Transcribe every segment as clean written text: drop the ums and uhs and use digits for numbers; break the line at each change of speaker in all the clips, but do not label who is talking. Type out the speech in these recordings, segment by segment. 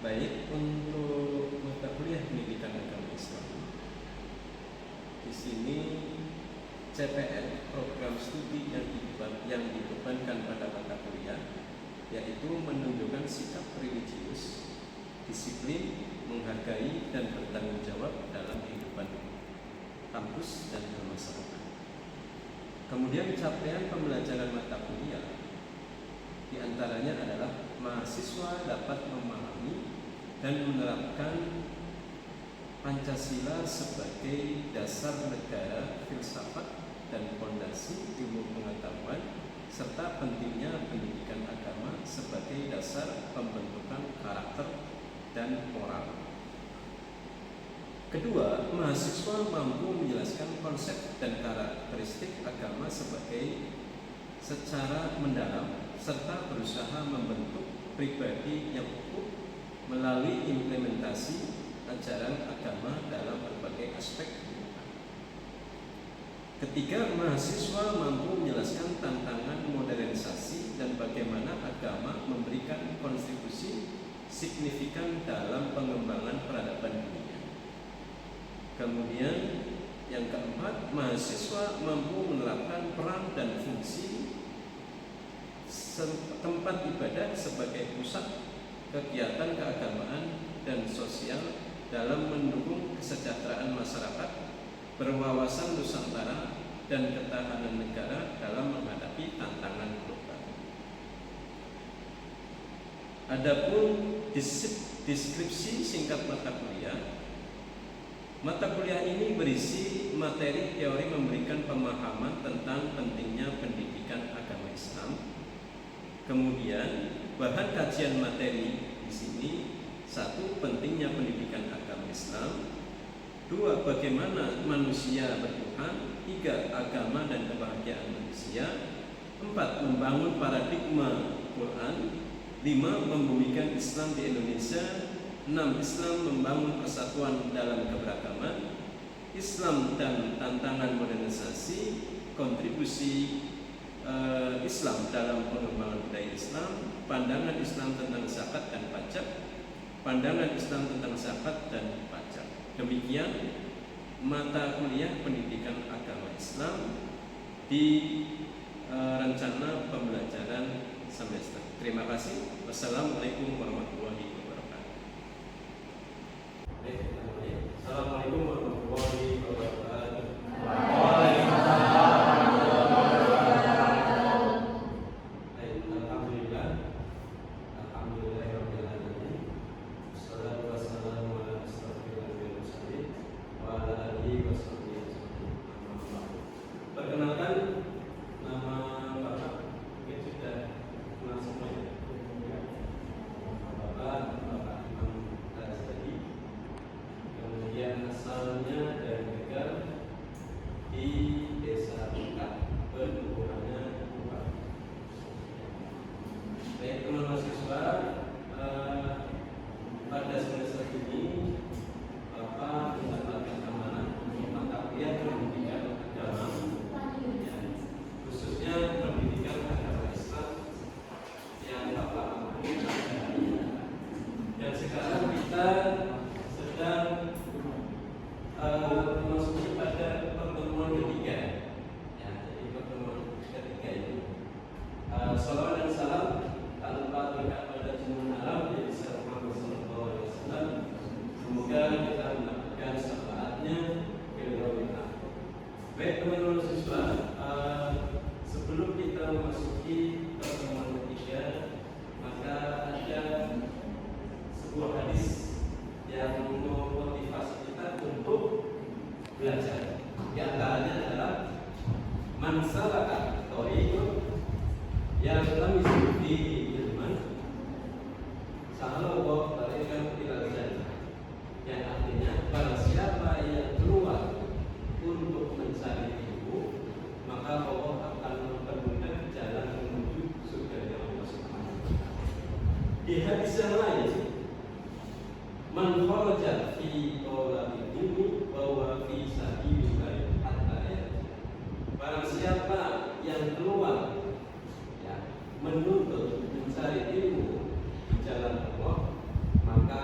Baik, untuk mata kuliah pendidikan agama Islam, di sini CPN, program studi yang dibebankan pada mata kuliah, yaitu menunjukkan sikap religius, disiplin, menghargai dan bertanggung jawab dalam kehidupan kampus dan bermasyarakat. Kemudian capaian pembelajaran mata kuliah diantaranya adalah mahasiswa dapat memahami dan menerapkan Pancasila sebagai dasar negara, filsafat dan fondasi ilmu pengetahuan, serta pentingnya pendidikan agama sebagai dasar pembentukan karakter dan moral. Kedua, mahasiswa mampu menjelaskan konsep dan karakteristik agama secara mendalam serta berusaha membentuk pribadi yang utuh melalui implementasi ajaran agama dalam berbagai aspek kehidupan. Ketiga, mahasiswa mampu menjelaskan tantangan modernisasi dan bagaimana agama memberikan kontribusi signifikan dalam pengembangan peradaban dunia. Kemudian yang keempat, mahasiswa mampu menerapkan peran dan fungsi tempat ibadah sebagai pusat kegiatan keagamaan dan sosial dalam mendukung kesejahteraan masyarakat, berwawasan Nusantara dan ketahanan negara dalam menghadapi tantangan global. Adapun deskripsi singkat mata kuliah. Mata kuliah ini berisi materi teori memberikan pemahaman tentang pentingnya pendidikan agama Islam. Kemudian bahan kajian materi di sini: 1. Pentingnya pendidikan agama Islam. 2. Bagaimana manusia bertuhan. 3. Agama dan kebahagiaan manusia. 4. Membangun paradigma Quran. 5. Membumikan Islam di Indonesia. 6. Islam membangun persatuan dalam keberagaman. Islam dan tantangan modernisasi. Kontribusi Islam dalam pengembangan budaya Islam. Pandangan Islam tentang zakat dan pajak. Pandangan Islam tentang zakat dan pajak. Demikian mata kuliah pendidikan agama Islam di rencana pembelajaran semester. Terima kasih. Wassalamualaikum warahmatullahi wabarakatuh. Assalamualaikum warahmatullahi wabarakatuh. Perkenalkan, nama Bapak mungkin sudah kenal semuanya. Bapak Imam Tadi, kemudian asalnya dari Tegal di Desa Bukit, Penurunan Bukit. Baik teman mahasiswa, pada semester ini Bapak mendapatkan amanah untuk mata kuliah pendidikan agama, khususnya pendidikan agama Islam yang Bapak amati hari ini. Dan sekarang kita sedang memasuki pada pertemuan ketiga. Ya, jadi pertemuan ketiga ini. Salawat dan salam tak lupa tingkat pada junjungan alam Nabi Muhammad SAW. Semoga kita mendapatkan syafaatnya keridhaan. Baik teman-teman siswa, sebelum kita memasuki pertemuan ketiga, maka ada sebuah hadis yang memotivasi kita untuk belajar. Di antaranya adalah man salaka thariqan yaltamisu fihi ilman sahalallahu tariqan ilal jannah, yang artinya barang siapa yang keluar untuk mencari ilmu, maka Allah akan mempermudah jalan menuju surga Allah Subhanahu wa taala. Di hadis yang lain, man kharaja fi talabil ilmi wa fi sabilillah hatta yati. Barang siapa yang keluar menuntut mencari ilmu di jalan Allah, maka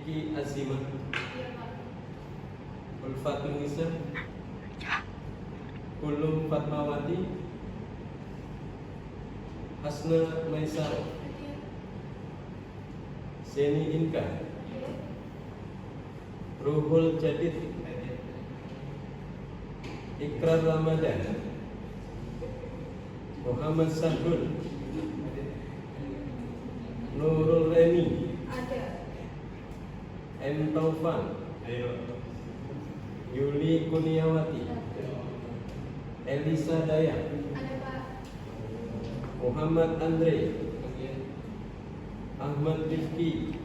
Vicky Azimah, Ulfatul Nisa, Ulum Fatmawati, Hasna Maisaro, Seni Inka, Ruhul Jadid, Ikrar Ramadan, Muhammad Sahrul, Nurul Reni, M. Taufan, Yuli Kuniawati, Elisa Dayak, Muhammad Andre, Ahmad Rifki,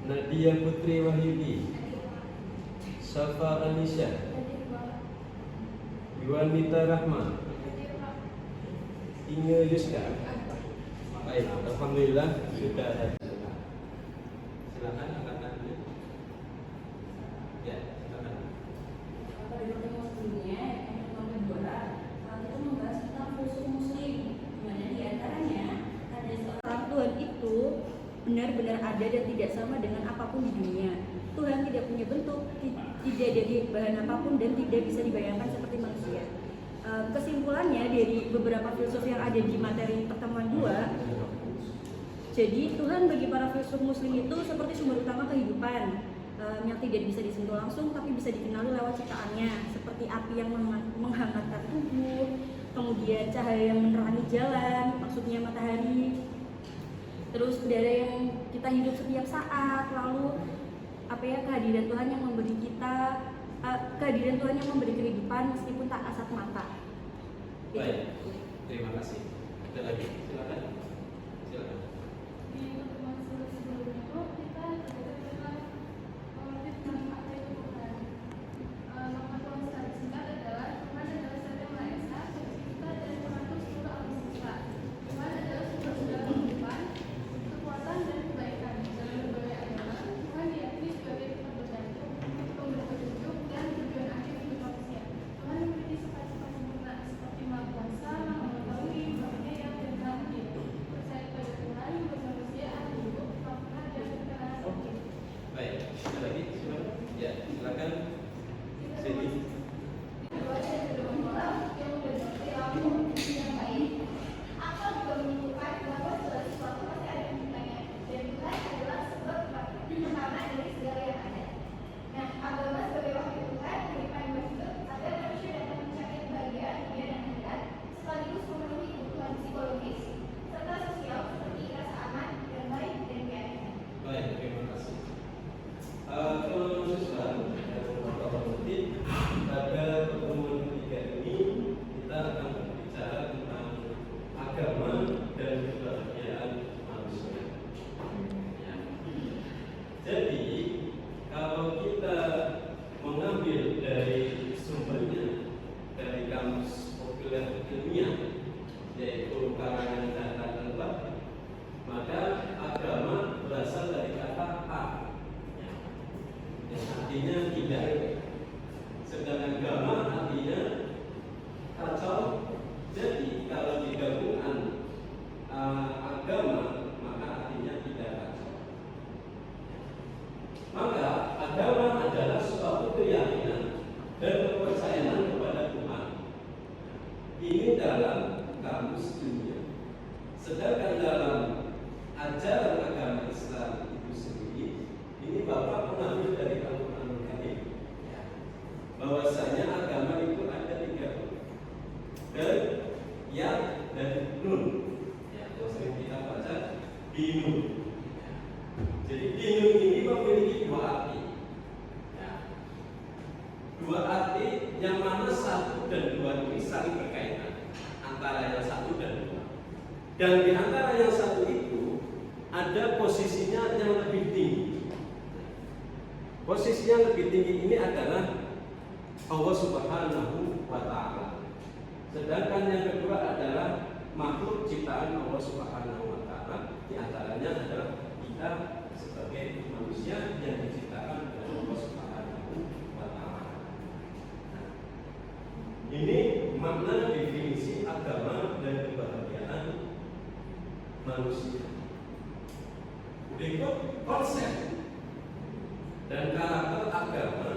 Nadia Putri Wahyudi, Safa Anisha, Yuanita Rahman, Inge Yuska. Baik, alhamdulillah sudah ada. Silakan angkat. Ya, silakan.
Pada pertemuan sebelumnya, pertemuan kedua, kita membahas tentang khusus muslim, di mana diantaranya ada seorang Tuhan itu benar-benar ada dan tidak sama dengan apapun di dunia. Tuhan tidak punya bentuk, tidak dari bahan apapun dan tidak bisa dibayangkan seperti manusia. Kesimpulannya dari beberapa filsuf yang ada di materi pertemuan 2, jadi Tuhan bagi para filsuf muslim itu seperti sumber utama kehidupan yang tidak bisa disentuh langsung tapi bisa dikenali lewat ciptaannya, seperti api yang menghangatkan tubuh, kemudian cahaya yang menerangi jalan, maksudnya matahari, terus udara yang kita hidup setiap saat, lalu kehadiran Tuhan yang memberi kita kehadiran Tuhan yang memberi kehidupan meskipun tak kasat mata.
Baik, terima kasih. Ada lagi, silakan. Silakan.
Di pertemuan sebelumnya itu kita belajar tentang apa itu Tuhan. Nama Tuhan secara singkat adalah Tuhan adalah Zat yang Maha Esa, pencipta dan pengatur seluruh alam semesta. Tuhan adalah sumber segala kehidupan, kekuatan dan kebaikan. Dalam berbagai agama, Tuhan diyakini sebagai tempat bergantung, pemberi petunjuk dan tujuan akhir hidup manusia. Tuhan memiliki sifat-sifat sempurna seperti Maha Kuasa, Maha Mengetahui, Maha Penyayang dan Maha Adil. Percaya pada Tuhan, bermanusia, hidup, pernah dan berkenan.
Baik, ada lagi, silakan. Ya, silakan. Sini. Baik, terima kasih. Teman-teman sekalian, pada pertemuan ketiga ini kita akan berbicara tentang agama dan kebahagiaan manusia. Ya. Jadi kalau kita mengambil dari sumbernya dari kamus populer ilmiah, yaitu karangan data tempat, maka agama berasal dari kata a, yang artinya tidak. Sedangkan agama artinya kacau. Jadi kalau digabungkan agama, maka artinya tidak kacau. Maka agama adalah suatu keyakinan dan kepercayaan kepada Tuhan. Ini dalam kamus dunia. Sedangkan dalam ajaran agama Islam itu sendiri, ini Bapak mengambil dari Al-Quranul Karim, bahwasanya agama itu ada 3, dan ya dan nun, yang sering kita baca dinun. Jadi dinun ini memiliki 2 arti, dua arti yang mana 1 dan 2 ini saling berkaitan antara yang 1 dan 2. Dan di antara yang 1 itu ada posisinya yang lebih tinggi. Posisi yang lebih tinggi ini adalah Allah Subhanahu wa Ta'ala. Sedangkan yang kedua adalah makhluk ciptaan Allah Subhanahu wa Ta'ala. Di antaranya adalah kita sebagai manusia yang diciptakan oleh Allah Subhanahu wa Ta'ala. Ini makna definisi agama dan kebahagiaan manusia. Berikut konsep dan karakter agama,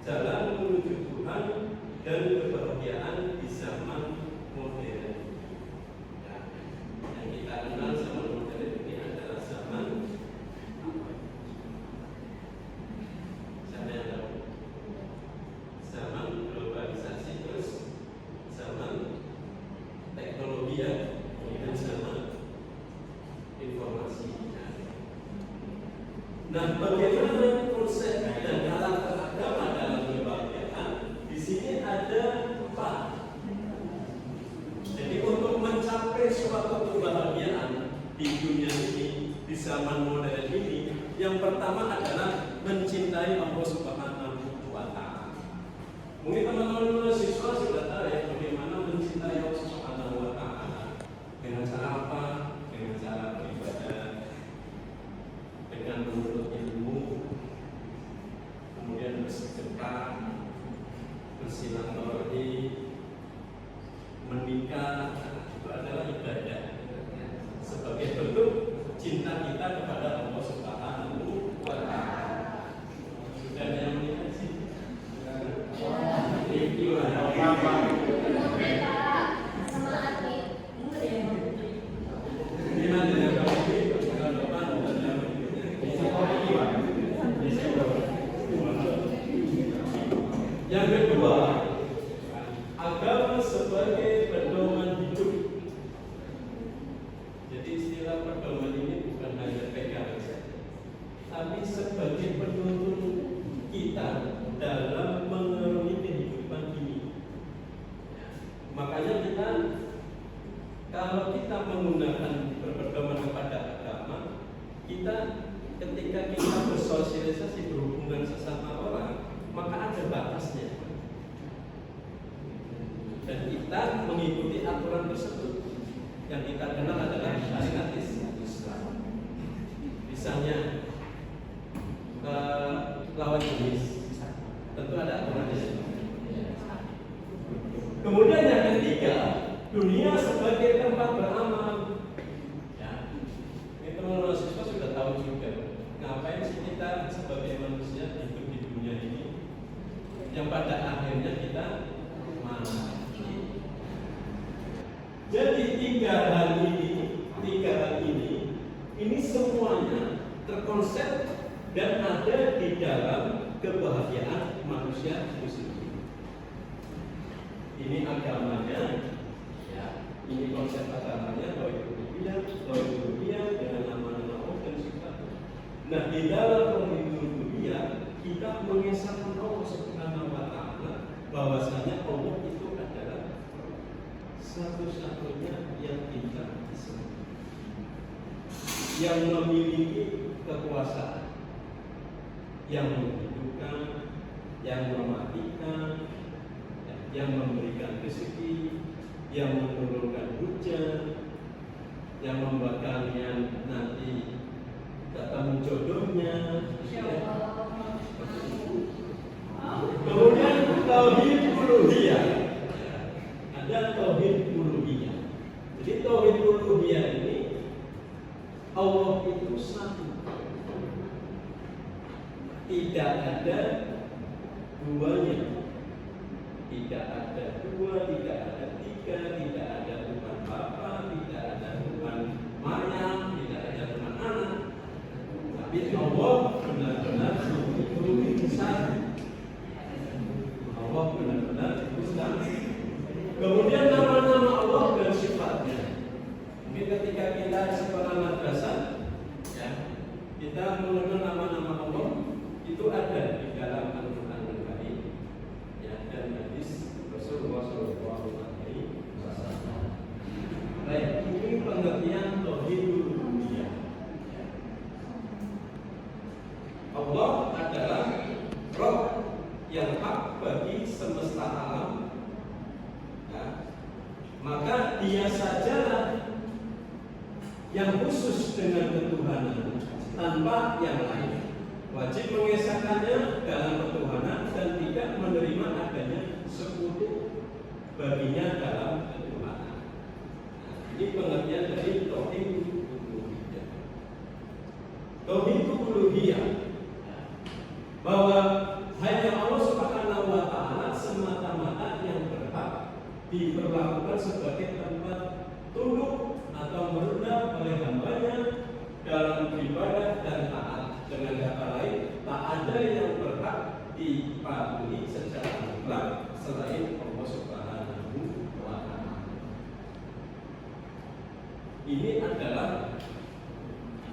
jalan menuju Tuhan dan kebahagiaan di zaman modern. Yang kita kenal zaman modern ini adalah zaman apa? Siapa yang tahu? Zaman globalisasi, terus zaman teknologi ya, kemudian zaman informasi. Nah, bagaimana konsep dan karakter agama dalam kebahagiaan? Di sini ada 4. Jadi untuk mencapai suatu kebahagiaan di dunia ini, di zaman modern ini, yang pertama adalah mencintai Allah Subhanahu wa Ta'ala. Mungkin teman-teman mahasiswa sudah tahu ya bagaimana mencintai Allah Subhanahu wa Ta'ala. Dengan cara apa? Dengan cara beribadah, dengan menuntut ilmu, kemudian bersedekah, bersilaturahmi, menikah. Itu adalah ibadah sebagai bentuk cinta kita kepada Allah Subhanahu wa Ta'ala. Sudah ada yang menikah sih? Yang kedua, agama sebagai pedoman hidup. Jadi istilah pedoman ini bukan hanya pegangan saja, tapi sebagai penuntun kita dalam mengarungi kehidupan ini. Makanya kita, kalau kita menggunakan berpedoman kepada agama, kita ketika kita bersosialisasi berhubungan sesama orang, maka ada batasnya. Dan kita mengikuti aturan tersebut. Yang kita kenal adalah syariat Islam. Misalnya lawan jenis, tentu ada aturannya. Kemudian yang ketiga, dunia sebagai tempat beramal. Ya, ini teman-teman mahasiswa sudah tahu juga. Ngapain sih kita sebagai manusia hidup di dunia ini? Yang pada akhirnya kita mati. Jadi tiga hal ini semuanya terkonsep dan ada di dalam kebahagiaan manusia itu sendiri. Ini agamanya, ya. Ini konsep agamanya, tauhid rububiyah dengan nama-nama Allah dan sifat. Nah, di dalam tauhid rububiyah kita mengesahkan Allah Subhanahu wa Ta'ala bahwasanya Allah itu adalah satu-satunya yang kita disembah, yang memiliki kekuasaan, yang menghidupkan, yang mematikan, yang memberikan rezeki, yang menurunkan hujan, yang membuat kalian nanti ketemu jodohnya. Kemudian tauhid uluhiyah. Ada tauhid uluhiyah. Jadi tauhid uluhiyah ini Allah itu satu. Tidak ada duanya. Tidak ada dua, tidak ada tiga, tidak ada Tuhan Bapa, tidak ada Tuhan Maryam, tidak ada Tuhan Anak. Tapi Allah benar-benar itu satu. Allah benar-benar itu satu. Kemudian nama-nama Allah dan sifatnya. Mungkin ketika kita sekolah madrasah, ya, kita mengenal nama-nama Allah itu ada di dalam Al-Quran Al-Karim, ya, dan hadis Rasulullah SAW. Baik, ini pengertian tauhidul rububiyah. Allah adalah Roh yang hak bagi semesta alam, ya. Maka Dia sajalah yang khusus dengan ketuhanan tanpa yang lain. Wajib mengesahkannya dalam ketuhanan dan tidak menerima adanya sekutu baginya dalam ketuhanan. Ini pengertian dari tauhid uluhiyah. Tauhid uluhiyah, bahwa hanya Allah Subhanahu wa taala semata-mata yang berhak diperlakukan sebagai tempat tunduk atau merendah oleh hambanya dalam beribadah dan taat. Dengan kata lain, tak ada yang berhak dipatuhi secara mutlak selain Allah Subhanahu wa taala. Ini adalah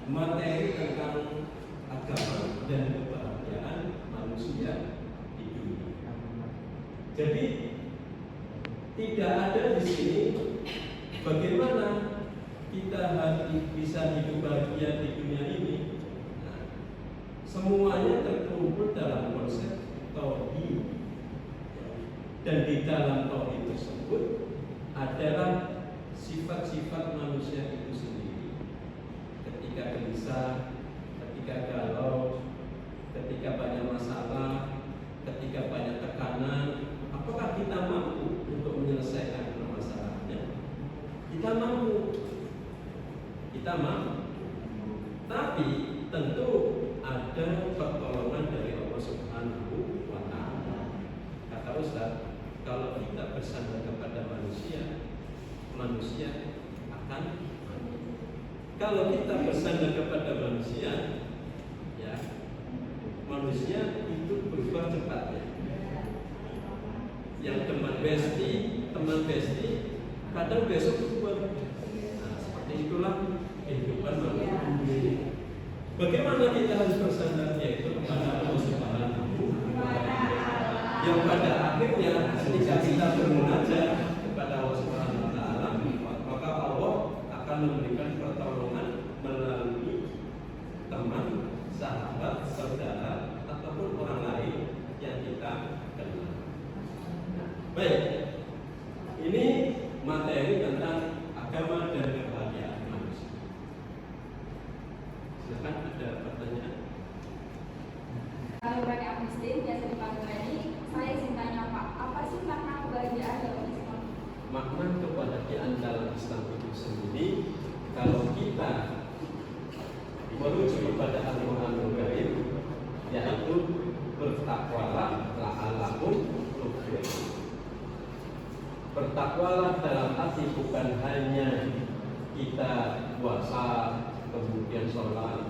materi tentang agama dan kebahagiaan manusia di dunia. Jadi tidak ada di sini bagaimana kita bisa hidup bahagia di dunia ini. Nah, semuanya terkumpul dalam konsep tauhid. Dan di dalam tauhid tersebut adalah sifat-sifat manusia itu sendiri. Ketika gelisah, ketika galau, ketika banyak masalah, ketika banyak tekanan, apakah kita mampu untuk menyelesaikan permasalahannya? Kita mampu. Tapi tentu ada pertolongan dari Allah Subhanahu wa taala. Kata Ustaz, kalau kita bersandar kepada manusia, manusia akan mati. Kalau kita bersandar kepada manusia, ya, manusia itu berubah cepatnya. Yang teman besti, kadang besok berubah. Nah, seperti itulah kehidupan manusia. Bagaimana kita harus bersandar, yaitu kepada Allah Subhanahu wa taala. Yang pada akhirnya ketika kita bermunajat kepada Allah Subhanahu wa taala, maka Allah akan memberikan pertolongan melalui teman, sahabat, saudara, ataupun orang lain yang kita kenal. Baik, ini materi tentang agama dan kebahagiaan manusia. Silakan, ada pertanyaan?
Kalau mereka Muslim biasa dipanggil ini, saya ingin tanya Pak, apa sih makna kebahagiaan dalam Islam?
Makna kebahagiaan dalam Islam itu sendiri, kalau kita merujuk kepada Al-Qur'anul Karim, yaitu bertakwalah la'allakum tuflihun. Bertakwalah dalam arti bukan hanya kita puasa kemudian sholat,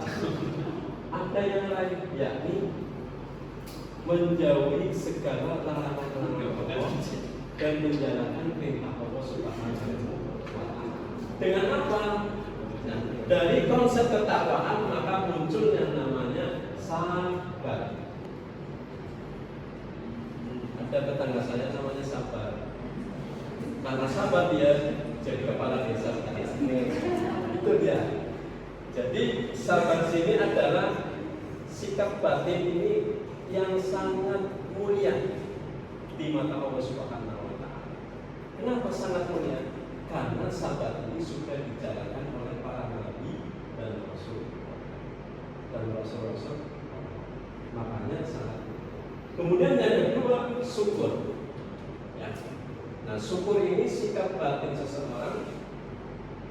ada yang lain, yakni menjauhi segala larangan Allah dan menjalankan perintah Allah Subhanahu wa taala. Dengan apa? Nah, dari konsep ketakwaan maka muncul yang namanya sabar. Ada tetangga saya namanya Sabar. Karena sabar dia jadi kepala desa. Itu dia. Jadi sabar sini adalah sikap batin ini yang sangat mulia di mata Allah Subhanahu wa taala. Kenapa sangat mulia? Karena sabar ini sudah dijalankan oleh para nabi dan rasul. Makanya sangat mulia. Kemudian yang kedua, syukur. Ya. Nah, syukur ini sikap batin seseorang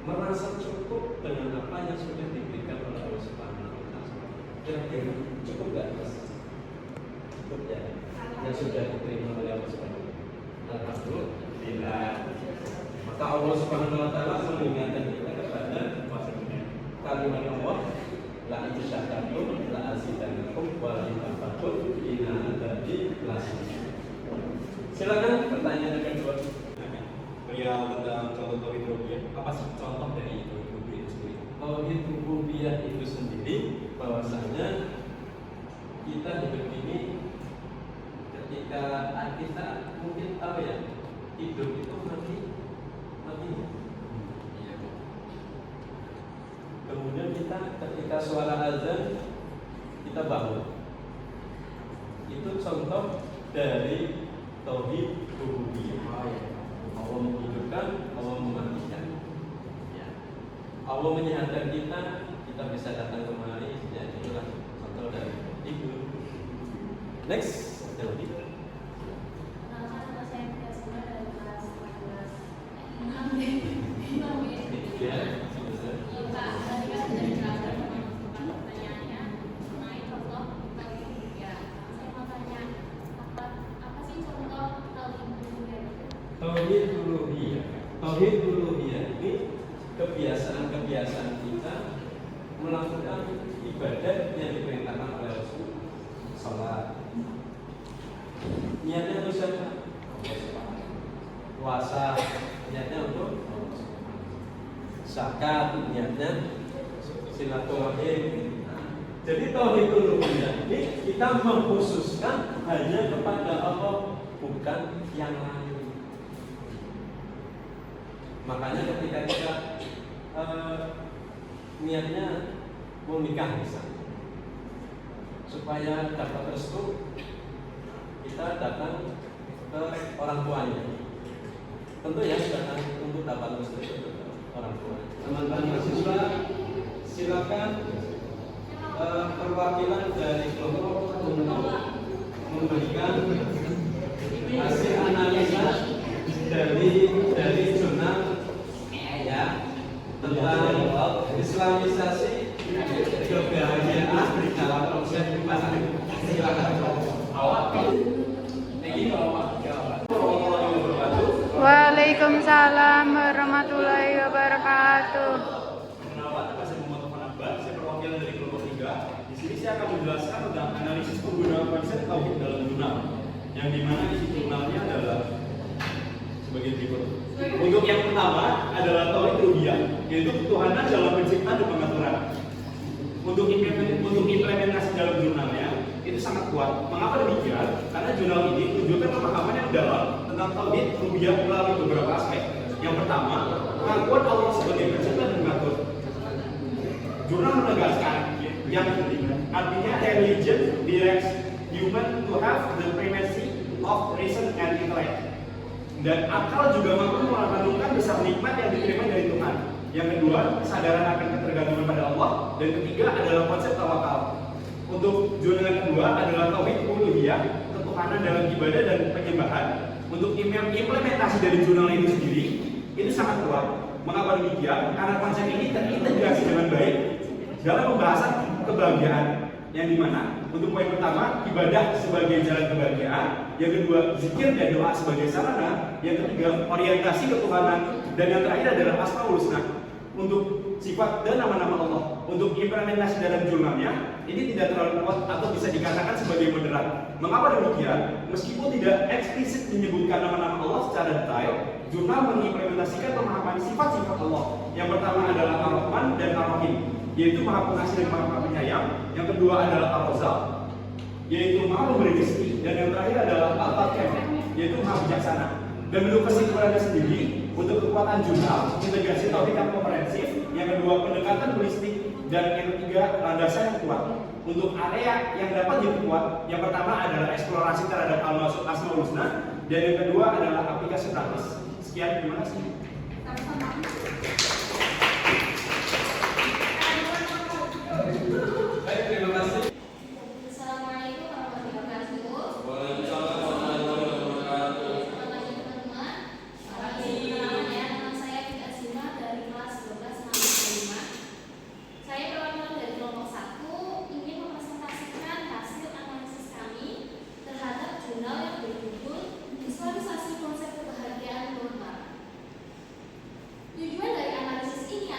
merasa cukup dengan apa yang sudah diberikan oleh Allah Subhanahu wa taala. Kira-kira cukup enggak, Mas? Cukup ya. Yang sudah diterima oleh Allah Subhanahu wa taala. Alhamdulillah. Maka Allah Subhanahu wa taala mengingatkan kita kepada kalimat Allah, la in syakartum la azidannakum wa la in kafartum inna adzabi lasyadid. Silakan pertanyaan yang kedua.
Beliau tentang contoh tauhid rububiyah. Apa sih contoh dari tauhid rububiyah itu sendiri?
Tauhid rububiyah itu sendiri bahwasanya kita hidup ini ketika kita mungkin tahu ya, hidup itu mati. Kemudian kita ketika suara azan kita bangun. Itu contoh dari tauhid rububiyah. Allah menghidupkan, Allah mematikan. Ya. Allah menyehatkan kita, kita bisa datang kemari. Ya, itulah contoh dari itu. Next, ada lagi.
Iya, tadi kan sudah dijelaskan pertanyaannya
Tauhid uluhiyah. Tauhid uluhiyah ini kebiasaan-kebiasaan kita melakukan ibadah yang diperintahkan oleh Rasul. Salat. Niatnya untuk siapa? Puasa. Niatnya untuk zakat. Niatnya silaturahim. Jadi tauhid uluhiyah ini kita mengkhususkan hanya kepada Allah, bukan yang lain. Makanya ketika kita niatnya mau nikah misalnya, supaya dapat restu, kita datang ke orang tuanya. Tentu ya datang untuk dapat restu ke orang tua. Teman-teman mahasiswa, silakan perwakilan dari kelompok untuk memberikan hasil analisa dari jurnal ya tentang Islamisasi kebahagiaan di dalam proses pasangan. Silakan.
Waalaikumsalam warahmatullahi wabarakatuh.
Saya Muhammad Fanabah, saya perwakilan dari kelompok 3. Di sini saya akan menjelaskan tentang analisis penggunaan konsep tauhid dalam jurnal, yang dimana isi jurnalnya adalah sebagai berikut. Untuk yang pertama adalah tauhid rububiyah, yaitu ketuhanan dalam penciptaan dan pengaturan. Untuk implementasi dalam jurnalnya itu sangat kuat. Mengapa demikian? Karena jurnal ini menunjukkan pemahaman yang dalam tentang tauhid rububiyah melalui beberapa aspek. Yang pertama, pengakuan Allah sebagai pencipta dan pengatur. Jurnal menegaskan yang ketiga, artinya religion directs human to have the primacy of reason and intellect. Dan akal juga mampu mengandungkan besar nikmat yang diterima dari Tuhan. Yang kedua, kesadaran akan ketergantungan pada Allah. Dan ketiga adalah konsep tawakal. Untuk jurnal yang kedua adalah tauhid uluhiyah, ketuhanan dalam ibadah dan penyembahan. Untuk implementasi dari jurnal itu sendiri itu sangat kuat. Mengapa demikian? Karena konsep ini terintegrasi dengan baik dalam pembahasan kebahagiaan. Yang dimana untuk poin pertama, ibadah sebagai jalan kebahagiaan. Yang kedua, zikir dan doa sebagai sarana. Yang ketiga, orientasi ketuhanan. Dan yang terakhir adalah asmaul husna, untuk sifat dan nama-nama Allah. Untuk implementasi dalam jurnalnya ini tidak terlalu kuat atau bisa dikatakan sebagai moderat. Mengapa demikian? Meskipun tidak eksplisit menyebutkan nama-nama Allah secara detail, jurnal mengimplementasikan pemahaman sifat-sifat Allah. Yang pertama adalah Ar-Rahman dan Ar-Rahim, yaitu Maha Pengasih dan Maha Penyayang. Yang kedua adalah Ar-Razzaq, yaitu Maha Memberi rezeki. Dan yang terakhir adalah Al-Hakim, yaitu Maha Bijaksana. Dan bentuk kesimpulannya sendiri, untuk kekuatan jurnal, integrasi tauhid yang komprehensif. Yang kedua, pendekatan holistik. Dan yang ketiga, landasan yang kuat. Untuk area yang dapat diperkuat, yang pertama adalah eksplorasi terhadap asmaul husna. Dan yang kedua adalah aplikasi praktis. Sekian, terima kasih.
Baik, terima kasih.
Assalamualaikum warahmatullahi wabarakatuh.
Waalaikumsalam warahmatullahi wabarakatuh.
Selamat pagi teman-teman. Perkenalkan ya, nama saya Fitri Asima dari kelas 12 Saya perwakilan dari kelompok 1 ingin mempresentasikan hasil analisis kami terhadap jurnal yang berjudul Visualisasi Konsep Kebahagiaan Normal. Tujuan dari analisis ini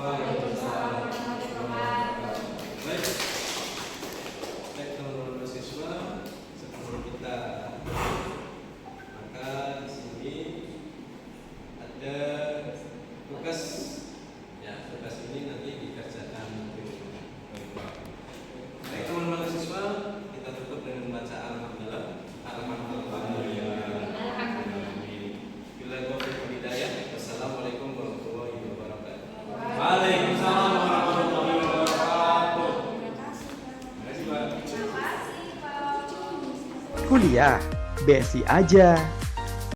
Waalaikumsalam warahmatullahi wabarakatuh. Baik, baik teman-teman mahasiswa, sebelum kita maka di sini ada tugas. Ya, tugas ini nanti dikerjakan di rumah. Baik teman-teman mahasiswa, kita tutup dengan membaca alhamdulillah. Wassalamualaikum warahmatullahi wabarakatuh.
Waalaikumsalam warahmatullahi wabarakatuh.
Terima kasih, Pak.
Terima kasih, Pak.
Kuliah BSI aja.